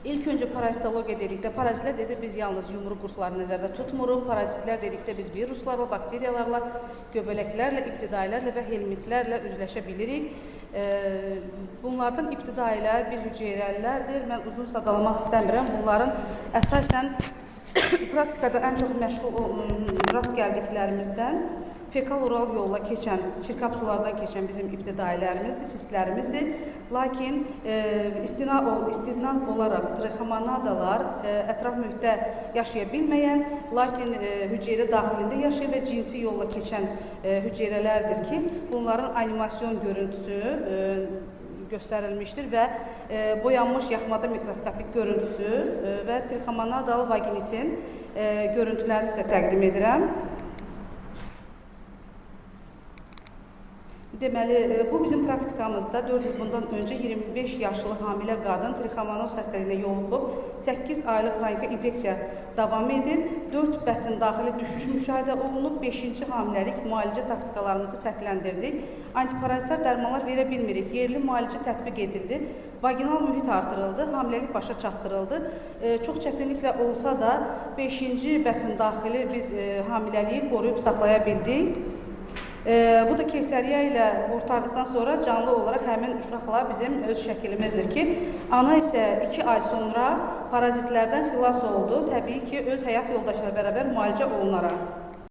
İlk önce parazitologiya dedikdə, parazitlər dedikdə biz yalnız yumru qurtları nəzərdə tutmuruq. Parazitlər dedikdə biz viruslarla, bakteriyalarla, göbələklərlə, ibtidailərlə və helmintlərlə üzləşə bilirik. Bunlardan ibtidailər bir hüceyrəlilərdir. Mən uzun sadalamaq istəmirəm. Bunların əsasən praktikada ən çox rast gəldiklərimizdən fekal-oral yolla keçən, çirkab-sulardan keçən bizim ibtidailərimizdir, sislərimizdir. Lakin istinad olaraq trixomonadalar ətraf mühitdə yaşaya bilməyən, lakin hüceyrə daxilində yaşayan və cinsi yolla keçən hüceyrələrdir ki, bunların animasyon görüntüsü göstərilmişdir və boyanmış yaxmada mikroskopik görüntüsü və trixomonadal vaginitin görüntülərini sizə təqdim edirəm. Deməli, bu bizim praktikamızda 4 il bundan öncə 25 yaşlı hamilə qadın trixomanoz xəstəliyinə yoluxub, 8 aylıq xroniki infeksiya davam edir, 4 bətin daxili düşüş müşahidə olunub, 5-ci hamiləlik müalicə taktikalarımızı fərqləndirdik. Antiparazitar dərmanlar verə bilmirik, yerli müalicə tətbiq edildi, vaginal mühit artırıldı, hamiləlik başa çatdırıldı. Çox çətinliklə olsa da 5-ci bətin daxili biz hamiləliyi qoruyub saxlaya bildik. Bu da keysəriyyə ilə qurtardıqdan sonra canlı olaraq həmin uşaqla bizim öz şəkilimizdir ki, ana isə 2 ay sonra parazitlərdən xilas oldu. Təbii ki, öz həyat yoldaşı ilə bərabər müalicə olunaraq.